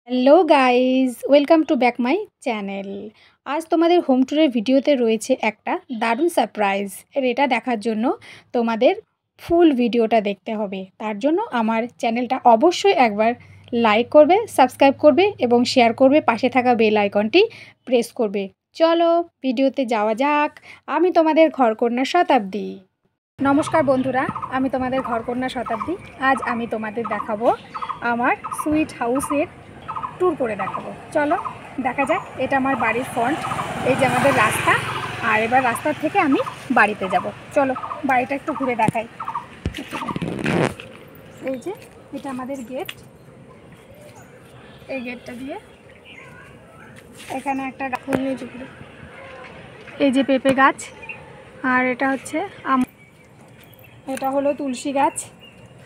Hello guys, welcome to back my channel. আজ তোমাদের home ট্যুরের ভিডিওতে রয়েছে একটা দারুণ সারপ্রাইজ। এটা দেখার জন্য তোমাদের ফুল ভিডিওটা দেখতে হবে। তার জন্য আমার চ্যানেলটা অবশ্যই একবার লাইক করবে, সাবস্ক্রাইব করবে এবং শেয়ার করবে, পাশে থাকা বেল আইকনটি প্রেস করবে। চলো ভিডিওতে যাওয়া যাক। আমি তোমাদের ঘরকন্যা শতাব্দী। নমস্কার বন্ধুরা, আমি তোমাদের ঘরকন্যা শতাব্দী। আজ আমি তোমাদের দেখাবো আমার সুইট হাউসের ট্যুর করে দেখাবো। চলো দেখা যাক। এটা আমার বাড়ির ফ্রন্ট, এই যে আমাদের রাস্তা। আর এবার রাস্তা থেকে আমি বাড়িতে যাব। চলো বাড়িটা একটু ঘুরে দেখাই। এই যে এটা আমাদের গেট। এই গেটটা দিয়ে এখানে একটা এই যে পেঁপে গাছ, আর এটা হচ্ছে এটা হলো তুলসী গাছ,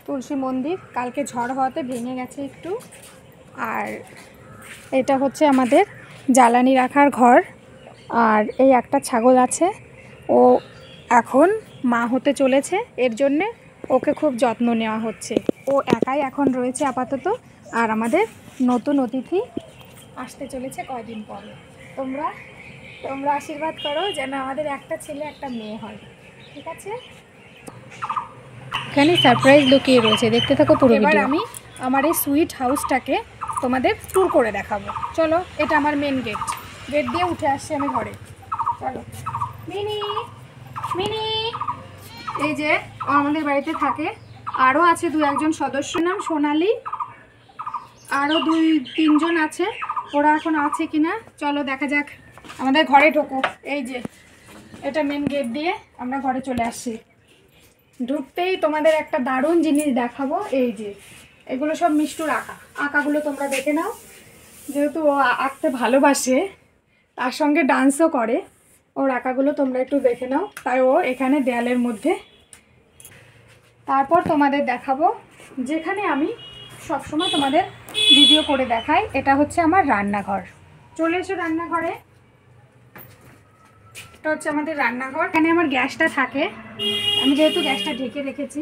তুলসী মন্দির। কালকে ঝড় হওয়াতে ভেঙে গেছে একটু। আর এটা হচ্ছে আমাদের জ্বালানি রাখার ঘর। আর এই একটা ছাগল আছে, ও এখন মা হতে চলেছে, এর জন্যে ওকে খুব যত্ন নেওয়া হচ্ছে। ও একাই এখন রয়েছে আপাতত। আর আমাদের নতুন অতিথি আসতে চলেছে কয়দিন পরে। তোমরা তোমরা আশীর্বাদ করো যেন আমাদের একটা ছেলে একটা মেয়ে হয়, ঠিক আছে? এখানে সারপ্রাইজ লুকিয়ে রয়েছে, দেখতে থাকো পুরো ভিডিও। এবার আমি আমার এই সুইট হাউসটাকে তোমাদের ট্যুর করে দেখাবো। চলো, এটা আমার মেন গেট। গেট দিয়ে উঠে আসছি আমি ঘরে। চলো। মিনি মিনি, এই যে ও আমাদের বাড়িতে থাকে। আরও আছে দু একজন সদস্য, নাম সোনালি। আরও 2-3 জন আছে, ওরা এখন আছে কিনা চলো দেখা যাক। আমাদের ঘরে ঢোকো। এই যে এটা মেন গেট দিয়ে আমরা ঘরে চলে আসছি। ঢুকতেই তোমাদের একটা দারুণ জিনিস দেখাবো। এই যে এগুলো সব মিষ্টুর আঁকাগুলো তোমরা দেখে নাও। যেহেতু ও আঁকতে ভালোবাসে, তার সঙ্গে ডান্সও করে, ওর আঁকাগুলো তোমরা একটু দেখে নাও। তাই ও এখানে দেয়ালের মধ্যে। তারপর তোমাদের দেখাবো যেখানে আমি সবসময় তোমাদের ভিডিও করে দেখাই। এটা হচ্ছে আমার রান্নাঘর। চলে এসো রান্নাঘরে। এটা হচ্ছে আমাদের রান্নাঘর। এখানে আমার গ্যাসটা থাকে। আমি যেহেতু গ্যাসটা ঢেকে রেখেছি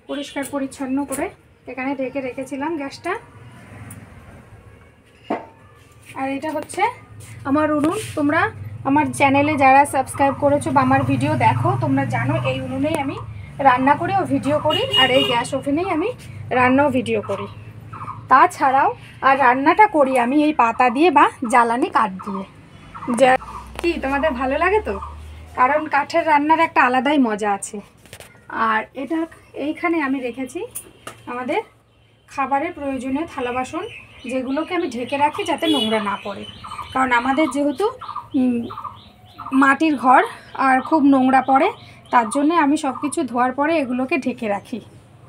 পরিষ্কার পরিচ্ছন্ন করে, এখানে ঢেকে রেখেছিলাম গ্যাসটা। আর এটা হচ্ছে আমার উনুন। তোমরা আমার চ্যানেলে যারা সাবস্ক্রাইব করেছো বা আমার ভিডিও দেখো, তোমরা জানো এই উনুনেই আমি রান্না করি ও ভিডিও করি। আর এই গ্যাস ওভেনেই আমি রান্না ও ভিডিও করি। তাছাড়াও আর রান্নাটা করি আমি এই পাতা দিয়ে বা জ্বালানি কাঠ দিয়ে। যা কি তোমাদের ভালো লাগে তো? কারণ কাঠের রান্নার একটা আলাদাই মজা আছে। আর এটা এইখানে আমি রেখেছি আমাদের খাবারের প্রয়োজনীয় থালা বাসন, যেগুলোকে আমি ঢেকে রাখি যাতে নোংরা না পড়ে। কারণ আমাদের যেহেতু মাটির ঘর আর খুব নোংরা পড়ে, তার জন্যে আমি সব কিছু ধোয়ার পরে এগুলোকে ঢেকে রাখি।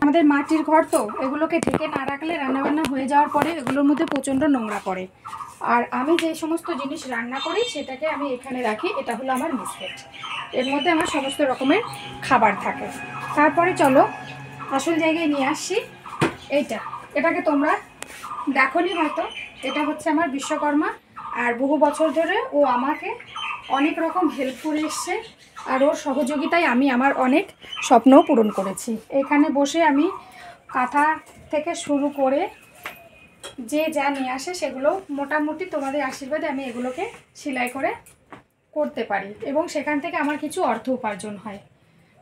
আমাদের মাটির ঘর তো, এগুলোকে ঢেকে না রাখলে রান্নাবান্না হয়ে যাওয়ার পরে এগুলোর মধ্যে প্রচণ্ড নোংরা পড়ে। আর আমি যে সমস্ত জিনিস রান্না করি সেটাকে আমি এখানে রাখি। এটা হলো আমার মিসকেট, এর মধ্যে আমার সমস্ত রকমের খাবার থাকে। তারপরে চলো আসল জায়গায় নিয়ে আসছি। এটাকে তোমরা দেখোনি হয়তো। এটা হচ্ছে আমার বিশ্বকর্মা। আর বহু বছর ধরে ও আমাকে অনেক রকম হেল্প করে এসছে। আর ওর সহযোগিতায় আমি আমার অনেক স্বপ্নও পূরণ করেছি। এখানে বসে আমি কাঁথা থেকে শুরু করে যে যা নিয়ে আসে সেগুলো মোটামুটি তোমাদের আশীর্বাদে আমি এগুলোকে সেলাই করে করতে পারি এবং সেখান থেকে আমার কিছু অর্থ উপার্জন হয়।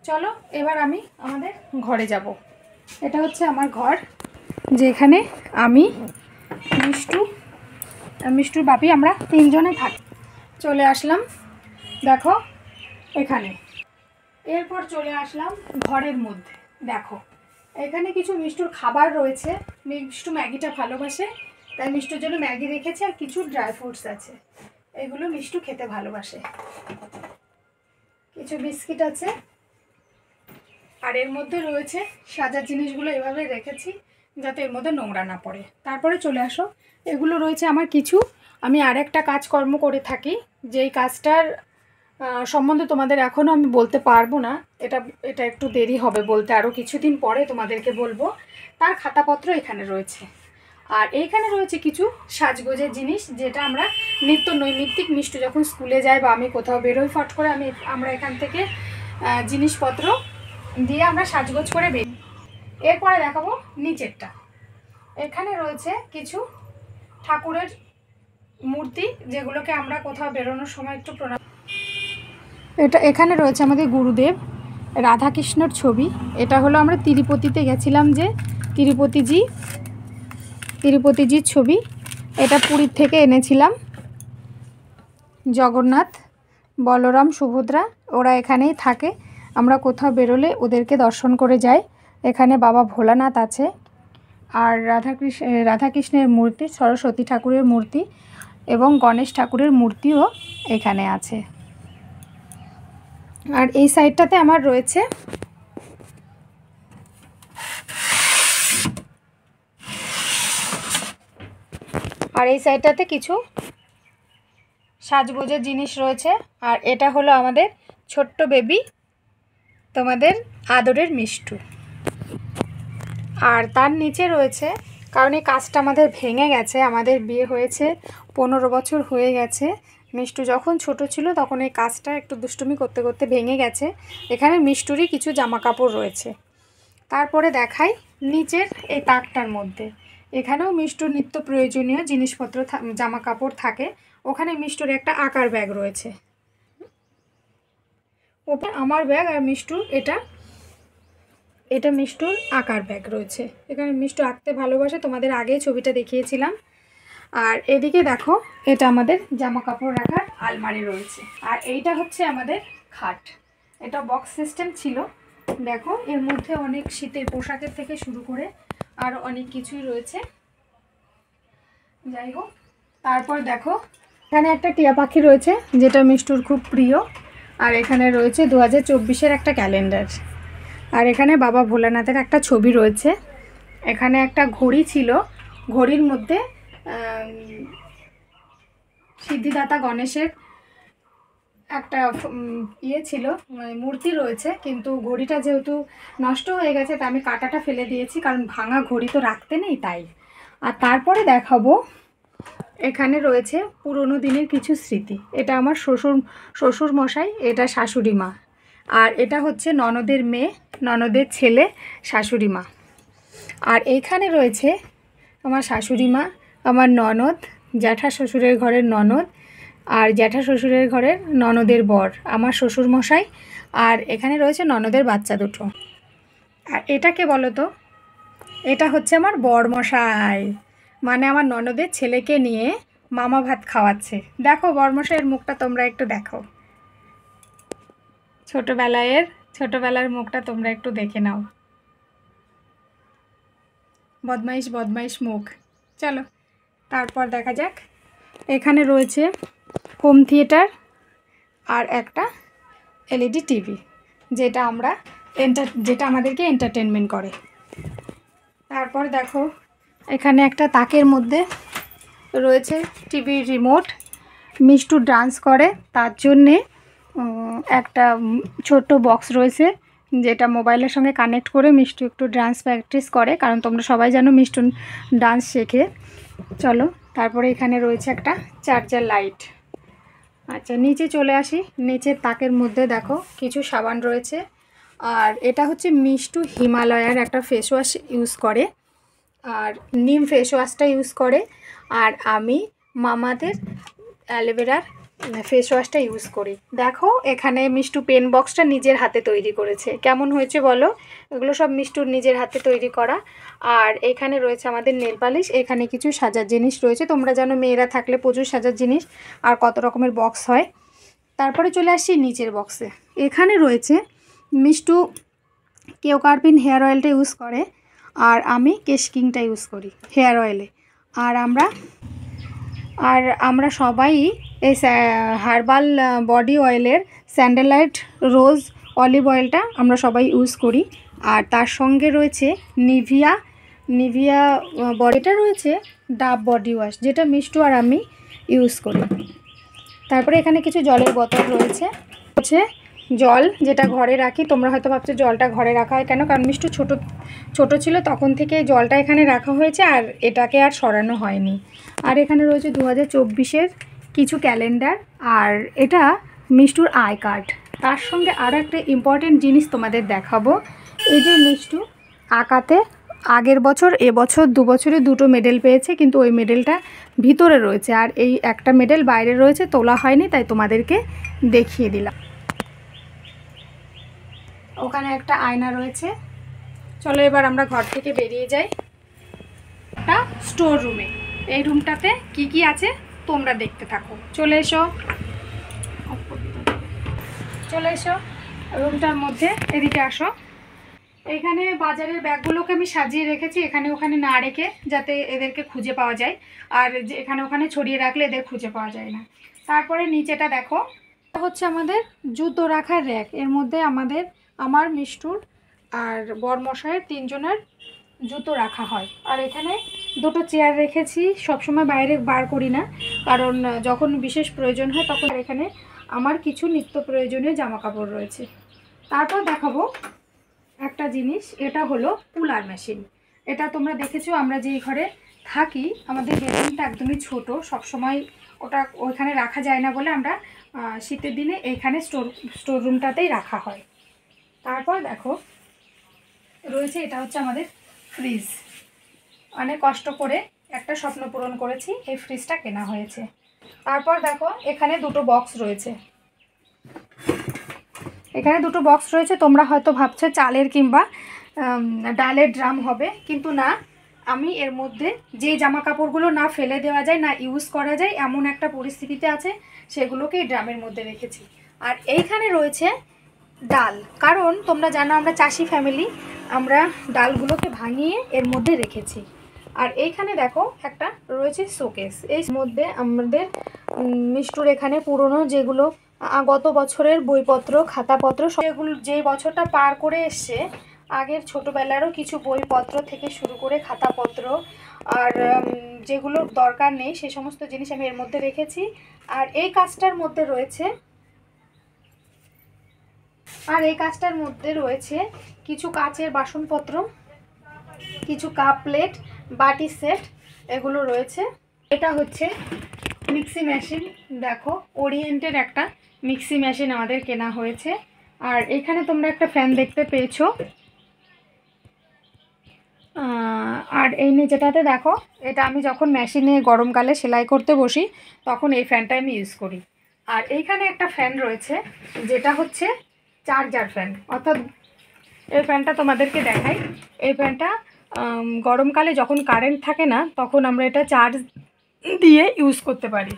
চলো এবার আমি আমাদের ঘরে যাব। এটা হচ্ছে আমার ঘর, যেখানে আমি মিষ্টুর বাপি আমরা 3জনে থাকি। চলে আসলাম দেখো এখানে। এরপর চলে আসলাম ঘরের মধ্যে। দেখো এখানে কিছু মিষ্টুর খাবার রয়েছে। মিষ্টু ম্যাগিটা ভালোবাসে, তাই মিষ্টুর জন্য ম্যাগি রেখেছি। আর কিছু ড্রাই ফ্রুটস আছে, এগুলো মিষ্টু খেতে ভালোবাসে। কিছু বিস্কিট আছে। আর এর মধ্যে রয়েছে সাজার জিনিসগুলো এভাবে রেখেছি যাতে এর মধ্যে নোংরা না পড়ে। তারপরে চলে আসো, এগুলো রয়েছে আমার কিছু। আমি আরেকটা কাজকর্ম করে থাকি, যেই কাজটার সম্বন্ধে তোমাদের এখনও আমি বলতে পারবো না। এটা একটু দেরি হবে বলতে, আরও কিছুদিন পরে তোমাদেরকে বলবো। তার খাতাপত্র এখানে রয়েছে। আর এইখানে রয়েছে কিছু সাজগোজের জিনিস, যেটা আমরা নিত্য নৈমিত্তিক মিষ্টু যখন স্কুলে যায় বা আমি কোথাও বেরোই ফট করে আমরা এখান থেকে জিনিসপত্র দিয়ে আমরা সাজগোজ করে বেরি। এরপরে দেখাবো নিচেরটা। এখানে রয়েছে কিছু ঠাকুরের মূর্তি, যেগুলোকে আমরা কোথাও বেরোনোর সময় একটু প্রণাম। এখানে রয়েছে আমাদের গুরুদেব রাধাকৃষ্ণর ছবি। এটা হলো আমরা তিরুপতিতে গেছিলাম, যে তিরুপতিজির ছবি। এটা পুরীর থেকে এনেছিলাম। জগন্নাথ, বলরাম, সুভদ্রা ওরা এখানেই থাকে। আমরা কোথাও বেরোলে ওদেরকে দর্শন করে যাই। এখানে বাবা ভোলানাথ আছে, আর রাধাকৃষ্ণের মূর্তি, সরস্বতী ঠাকুরের মূর্তি এবং গণেশ ঠাকুরের মূর্তিও এখানে আছে। আর এই সাইডটাতে আমার রয়েছে কিছু সাজগোজের জিনিস রয়েছে। আর এটা হলো আমাদের ছোট্ট বেবি, তোমাদের আদরের মিষ্টু। আর তার নিচে রয়েছে, কারণ এই কাজটা আমাদের ভেঙে গেছে, আমাদের বিয়ে হয়েছে 15 বছর হয়ে গেছে। মিষ্টু যখন ছোট ছিল তখন এই কাজটা একটু দুষ্টুমি করতে করতে ভেঙে গেছে। এখানে মিষ্টুরই কিছু জামা কাপড় রয়েছে। তারপরে দেখাই নিচের এই তাকটার মধ্যে, এখানেও মিষ্টুর নিত্য প্রয়োজনীয় জিনিসপত্র জামা কাপড় থাকে। ওখানে মিষ্টুর একটা আঁকার ব্যাগ রয়েছে, ওটা আমার ব্যাগ, আর মিষ্টুর এটা মিষ্টুর আঁকার ব্যাগ রয়েছে। এখানে মিষ্টু আঁকতে ভালোবাসে, তোমাদের আগেই ছবিটা দেখিয়েছিলাম। আর এদিকে দেখো, এটা আমাদের জামা কাপড় রাখার আলমারি রয়েছে। আর এইটা হচ্ছে আমাদের খাট। এটা বক্স সিস্টেম ছিল। দেখো এর মধ্যে অনেক শীতের পোশাকের থেকে শুরু করে আর অনেক কিছুই রয়েছে। যাই হোক, তারপর দেখো এখানে একটা টিয়া পাখি রয়েছে, যেটা মিষ্টুর খুব প্রিয়। আর এখানে রয়েছে 2024-এর একটা ক্যালেন্ডার। আর এখানে বাবা ভোলানাথের একটা ছবি রয়েছে। এখানে একটা ঘড়ি ছিল, ঘড়ির মধ্যে সিদ্ধিদাতা গণেশের একটা ছিল, মূর্তি রয়েছে। কিন্তু ঘড়িটা যেহেতু নষ্ট হয়ে গেছে, তা আমি কাঁটাটা ফেলে দিয়েছি, কারণ ভাঙা ঘড়ি তো রাখতে নেই তাই। আর তারপরে দেখাবো, এখানে রয়েছে পুরনো দিনের কিছু স্মৃতি। এটা আমার শ্বশুর মশাই, এটা শাশুড়ি মা, আর এটা হচ্ছে ননদের মেয়ে, ননদের ছেলে, শাশুড়ি মা। আর এইখানে রয়েছে আমার শাশুড়ি মা, আমার ননদ, জ্যাঠা শ্বশুরের ঘরের ননদ, আর জ্যাঠা শ্বশুরের ঘরের ননদের বর, আমার শ্বশুর মশাই। আর এখানে রয়েছে ননদের বাচ্চা দুটো। আর এটা কে বলো তো? এটা হচ্ছে আমার বর মশাই, মানে আমার ননদের ছেলেকে নিয়ে মামা ভাত খাওয়াচ্ছে। দেখো বরমশাইয়ের মুখটা তোমরা একটু দেখো, ছোটবেলার মুখটা তোমরা একটু দেখে নাও। বদমাইশ মুখ। চলো তারপর দেখা যাক। এখানে রয়েছে হোম থিয়েটার আর একটা এলইডি টিভি, যেটা আমাদেরকে এন্টারটেনমেন্ট করে। তারপর দেখো এখানে একটা তাকের মধ্যে রয়েছে টিভির রিমোট। মিষ্টু ডান্স করে, তার জন্যে একটা ছোট্ট বক্স রয়েছে, যেটা মোবাইলের সঙ্গে কানেক্ট করে মিষ্টু একটু ডান্স প্র্যাকটিস করে, কারণ তোমরা সবাই জানো মিষ্টু ডান্স শেখে। চলো তারপরে এখানে রয়েছে একটা চার্জার লাইট। আচ্ছা নিচে চলে আসি। নিচের তাকের মধ্যে দেখো কিছু সাবান রয়েছে। আর এটা হচ্ছে মিষ্টু হিমালয়ার একটা ফেস ওয়াশ ইউজ করে, আর নিম ফেস ওয়াশটা ইউজ করে। আর আমি মামাদের অ্যালোভেরার ফেস ওয়াশটা ইউজ করি। দেখো এখানে মিষ্টু পেন বক্সটা নিজের হাতে তৈরি করেছে, কেমন হয়েছে বলো? এগুলো সব মিষ্টুর নিজের হাতে তৈরি করা। আর এখানে রয়েছে আমাদের নেল পালিশ। এখানে কিছু সাজার জিনিস রয়েছে, তোমরা জানো মেয়েরা থাকলে প্রচুর সাজার জিনিস আর কত রকমের বক্স হয়। তারপরে চলে আসছি নিচের বক্সে। এখানে রয়েছে মিষ্টু কেওকার্পিন হেয়ার অয়েলটা ইউজ করে, আর আমি কেশ কিংটা ইউজ করি হেয়ার অয়েলে। আর আমরা সবাই এই হার্বাল বডি অয়েলের স্যান্ডেলাইট রোজ অলিভ অয়েলটা আমরা সবাই ইউজ করি। আর তার সঙ্গে রয়েছে নিভিয়া বডিটা রয়েছে ডাব বডি ওয়াশ, যেটা মিষ্টু আর আমি ইউজ করি। তারপরে এখানে কিছু জলের বোতল রয়েছে, জল যেটা ঘরে রাখি। তোমরা হয়তো ভাবছো জলটা ঘরে রাখা হয় কেন, কারণ মিষ্টু ছোট ছিল তখন থেকে জলটা এখানে রাখা হয়েছে, আর এটাকে আর সরানো হয়নি। আর এখানে রয়েছে 2024-এর কিছু ক্যালেন্ডার, আর এটা মিষ্টুর আই কার্ড। তার সঙ্গে আরও একটা ইম্পর্টেন্ট জিনিস তোমাদের দেখাবো। এই যে মিষ্টু আঁকাতে আগের বছর এবছর 2 বছরে 2টো মেডেল পেয়েছে, কিন্তু ওই মেডেলটা ভিতরে রয়েছে আর এই একটা মেডেল বাইরে রয়েছে, তোলা হয়নি, তাই তোমাদেরকে দেখিয়ে দিলাম। ওখানে একটা আয়না রয়েছে। চলো এবার আমরা ঘর থেকে বেরিয়ে যাই একটা স্টোর রুমে। এই রুমটাতে কি কি আছে তোমরা দেখতে থাকো। চলে এসো রুমটার মধ্যে, এদিকে আসো। এখানে বাজারের ব্যাগগুলোকে আমি সাজিয়ে রেখেছি এখানে ওখানে না রেখে, যাতে এদেরকে খুঁজে পাওয়া যায়, আর যে এখানে ওখানে ছড়িয়ে রাখলে এদের খুঁজে পাওয়া যায় না। তারপরে নিচেটা দেখো, এটা হচ্ছে আমাদের জুতো রাখার র্যাক। এর মধ্যে আমার মিষ্টুর আর বরমশাইয়ের 3 জনের জুতো রাখা হয়। আর এখানে 2টো চেয়ার রেখেছি, সবসময় বাইরে বার করি না, কারণ যখন বিশেষ প্রয়োজন হয় তখন। এখানে আমার কিছু নিত্য প্রয়োজনীয় জামা কাপড় রয়েছে। তারপর দেখাবো একটা জিনিস, এটা হলো কুলার মেশিন। এটা তোমরা দেখেছো, আমরা যেই ঘরে থাকি আমাদের বেডরুমটা একদমই ছোট, সবসময় ওটা ওইখানে রাখা যায় না বলে আমরা শীতের দিনে এইখানে স্টোর রুমটাতেই রাখা হয়। তারপর দেখো রয়েছে, এটা হচ্ছে আমাদের ফ্রিজ। অনেক কষ্ট করে একটা স্বপ্ন পূরণ করেছি, এই ফ্রিজটা কেনা হয়েছে। তারপর দেখো এখানে 2টো বক্স রয়েছে। এখানে 2টো বক্স রয়েছে। তোমরা হয়তো ভাবছো চালের কিংবা ডালের ড্রাম হবে, কিন্তু না, আমি এর মধ্যে যে জামা কাপড়গুলো না ফেলে দেওয়া যায় না ইউজ করা যায় এমন একটা পরিস্থিতিতে আছে, সেগুলোকে এই ড্রামের মধ্যে রেখেছি। আর এইখানে রয়েছে ডাল, কারণ তোমরা জানো আমরা চাষি ফ্যামিলি, আমরা ডালগুলোকে ভাঙিয়ে এর মধ্যে রেখেছি। আর এইখানে দেখো একটা রয়েছে শোকেস, এই মধ্যে আমাদের মিষ্টুর এখানে পুরনো যেগুলো গত বছরের বইপত্র খাতাপত্র সেগুলো, যেই বছরটা পার করে এসছে আগের ছোটোবেলারও কিছু বইপত্র থেকে শুরু করে খাতাপত্র আর যেগুলোর দরকার নেই সে সমস্ত জিনিস আমি এর মধ্যে রেখেছি। আর এই কাজটার মধ্যে রয়েছে কিছু কাচের বাসনপত্র, কিছু কাপ প্লেট বাটি সেট, এগুলো রয়েছে। এটা হচ্ছে মিক্সি মেশিন। দেখো ওরিয়েন্টের একটা মিক্সি মেশিন আমাদের কেনা হয়েছে। আর এখানে তোমরা একটা ফ্যান দেখতে পেয়েছো। আর এই নিচেটাতে দেখো, এটা আমি যখন মেশিনে গরমকালে সেলাই করতে বসি তখন এই ফ্যানটা আমি ইউজ করি। আর এইখানে একটা ফ্যান রয়েছে যেটা হচ্ছে চার্জার ফ্যান, অর্থাৎ এই ফ্যানটা তোমাদেরকে দেখাই। এই ফ্যানটা গরমকালে যখন কারেন্ট থাকে না তখন আমরা এটা চার্জ দিয়ে ইউজ করতে পারি,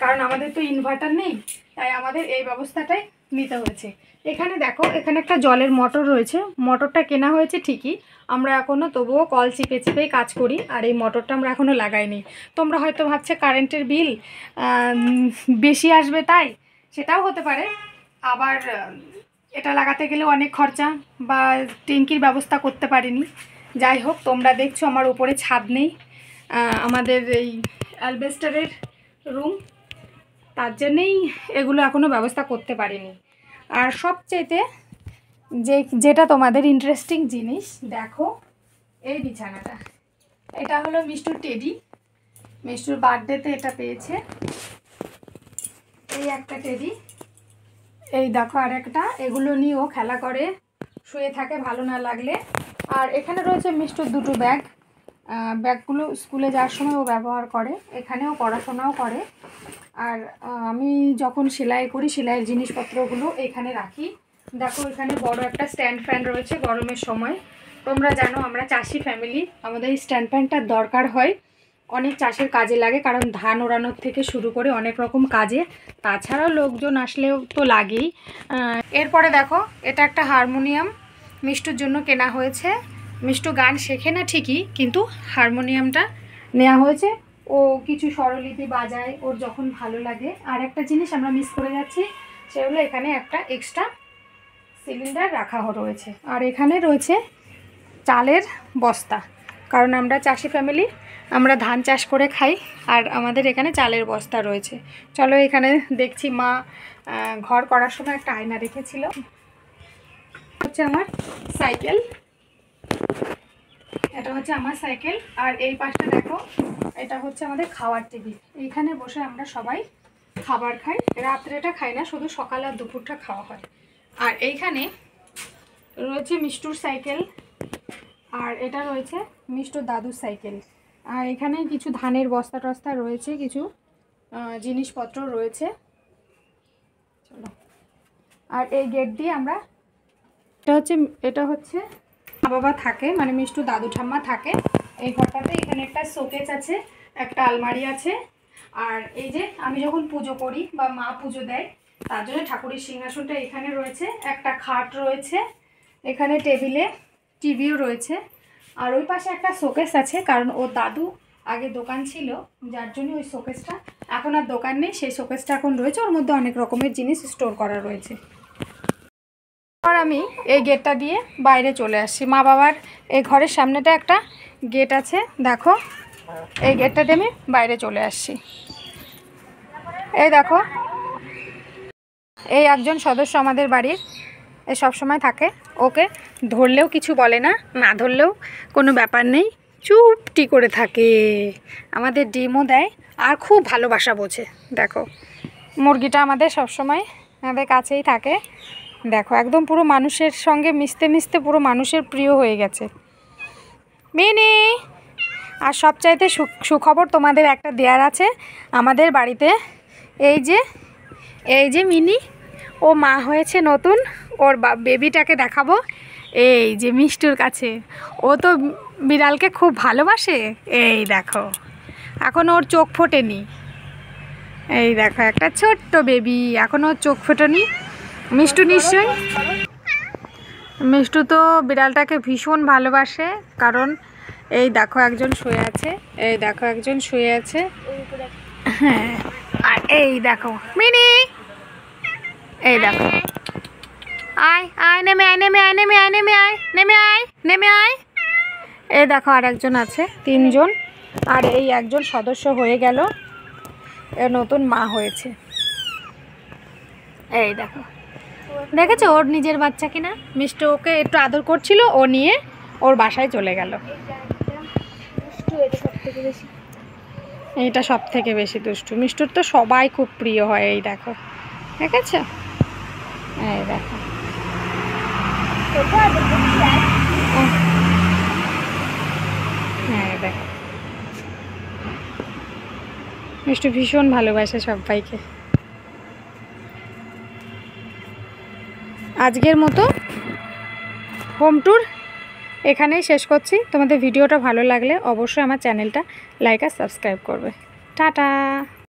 কারণ আমাদের তো ইনভার্টার নেই, তাই আমাদের এই ব্যবস্থাটাই নিতে হয়েছে। এখানে দেখো, এখানে একটা জলের মোটর রয়েছে। মোটরটা কেনা হয়েছে ঠিকই, আমরা এখনও তবুও কল চিপে চিপেই কাজ করি, আর এই মোটরটা আমরা এখনও লাগাইনি। তোমরা হয়তো ভাবছে কারেন্টের বিল বেশি আসবে, তাই সেটাও হতে পারে, আবার এটা লাগাতে গেলেও অনেক খরচা, বা ট্যাঙ্কির ব্যবস্থা করতে পারিনি। যাই হোক, তোমরা দেখছো আমার উপরে ছাদ নেই, আমাদের এই অ্যালবেস্টারের রুম, তার জন্যেই এগুলো এখনও ব্যবস্থা করতে পারিনি। আর সবচেয়েতে যেটা তোমাদের ইন্টারেস্টিং জিনিস দেখো, এই বিছানাটা, এটা হলো মিষ্টুর টেডি, মিষ্টুর বার্থডেতে এটা পেয়েছে। এই একটা টেডি, এই দেখো আর একটা, এগুলো নিয়েও খেলা করে, শুয়ে থাকে ভালো না লাগলে। আর এখানে রয়েছে মিষ্টুর 2টো ব্যাগ, ব্যাগগুলো স্কুলে যাওয়ার সময় ও ব্যবহার করে, এখানেও পড়াশোনাও করে। আর আমি যখন সেলাই করি সেলাইয়ের জিনিসপত্রগুলো এখানে রাখি। দেখো এখানে বড় একটা স্ট্যান্ড ফ্যান রয়েছে গরমের সময়। তোমরা জানো আমরা চাষি ফ্যামিলি, আমাদের এই স্ট্যান্ড ফ্যানটার দরকার হয়, অনেক চাষের কাজে লাগে, কারণ ধান ওড়ানোর থেকে শুরু করে অনেক রকম কাজে, তাছাড়াও লোকজন আসলেও তো লাগেই। এরপরে দেখো, এটা একটা হারমোনিয়াম মিষ্টুর জন্য কেনা হয়েছে। মিষ্টু গান শেখে না ঠিকই, কিন্তু হারমোনিয়ামটা নেওয়া হয়েছে, ও কিছু স্বরলিপি বাজায় ওর যখন ভালো লাগে। আর একটা জিনিস আমরা মিস করে যাচ্ছি, সেগুলো এখানে একটা এক্সট্রা সিলিন্ডার রাখা রয়েছে। আর এখানে রয়েছে চালের বস্তা, কারণ আমরা চাষি ফ্যামিলি, আমরা ধান চাষ করে খাই, আর আমাদের এখানে চালের বস্তা রয়েছে। চলো এখানে দেখছি মা ঘর করার সময় একটা আয়না রেখেছিল। হচ্ছে আমার সাইকেল, এটা হচ্ছে আমার সাইকেল। আর এই পাশটা দেখো, এটা হচ্ছে আমাদের খাওয়ার টেবিল, এইখানে বসে আমরা সবাই খাবার খাই। রাত্রেটা খাই না, শুধু সকাল আর দুপুরটা খাওয়া হয়। আর এইখানে রয়েছে মিষ্টুর সাইকেল, আর এটা রয়েছে মিষ্টুর দাদুর সাইকেল। আর এখানে কিছু ধানের বস্তা টস্তা রয়েছে, কিছু জিনিসপত্র রয়েছে। চলো, আর এই গেট দিয়ে আমরা, এটা হচ্ছে মা বাবা থাকে, মানে মিষ্টু দাদু ঠাম্মা থাকে এই ঘরটাতে। এখানে একটা শোকেস আছে, একটা আলমারি আছে। আর এই যে আমি যখন পুজো করি বা মা পুজো দেয়, তার জন্য ঠাকুরের সিংহাসনটা এখানে রয়েছে, একটা খাট রয়েছে এখানে, টেবিলে টিভিও রয়েছে। আর ওই পাশে একটা শোকেস আছে, কারণ ওর দাদু আগে দোকান ছিল, যার জন্য ওই শোকেসটা, এখন আর দোকান নেই, সেই শোকেসটা এখন রয়েছে, ওর মধ্যে অনেক রকমের জিনিস স্টোর করা রয়েছে। আর আমি এই গেটটা দিয়ে বাইরে চলে আসছি। মা বাবার এই ঘরের সামনেটা একটা গেট আছে, দেখো এই গেটটা দিয়ে আমি বাইরে চলে আসছি। এই দেখো, এই একজন সদস্য আমাদের বাড়ির, এ সবসময় থাকে, ওকে ধরলেও কিছু বলে না, না ধরলেও কোনো ব্যাপার নেই, চুপটি করে থাকে, আমাদের ডিমও দেয় আর খুব ভালোবাসা বোঝে। দেখো মুরগিটা আমাদের সবসময় আমাদের কাছেই থাকে। দেখো একদম পুরো মানুষের সঙ্গে মিশতে মিশতে পুরো মানুষের প্রিয় হয়ে গেছে মিনি। আর সবচাইতে সুখবর তোমাদের একটা দেওয়ার আছে আমাদের বাড়িতে। এই যে মিনি, ও মা হয়েছে নতুন, ওর বেবিটাকে দেখাবো। এই যে মিষ্টুর কাছে, ও তো বিড়ালকে খুব ভালোবাসে। এই দেখো এখন ওর চোখ ফোটেনি, এই দেখো একটা ছোট্ট বেবি, এখন ওর চোখ ফোটেনি। মিষ্টু নিশ্চয়ই, মিষ্টু তো বিড়ালটাকে ভীষণ ভালোবাসে, কারণ এই দেখো একজন শুয়ে আছে, এই দেখো একজন শুয়ে আছে, হ্যাঁ। আর এই দেখো মিনি, এই দেখো, আয় আয় নেমে আয়, নেমে আয়, নেমে আয়, নেমে আয়, নেমে আয়, নেমে আয়। এই দেখো আর একজন আছে, তিনজন। আর এই একজন সদস্য হয়ে গেল, এ নতুন মা হয়েছে। এই দেখো, দেখেছো ওর নিজের বাচ্চা কিনা। মিষ্টু ওকে একটু আদর করছিল, ও নিয়ে ওর বাসায় চলে গেল। এইটা সব থেকে বেশি দুষ্টু, মিষ্টুর তো সবাই খুব প্রিয় হয়। এই দেখো, দেখেছো, এই দেখো, হ্যাঁ দেখো মিষ্টু ভীষণ ভালোবাসে সবাইকে। আজকের মতো হোম ট্যুর এখানেই শেষ করছি। তোমাদের ভিডিওটা ভালো লাগলে অবশ্যই আমার চ্যানেলটা লাইক আর সাবস্ক্রাইব করবে। টাটা।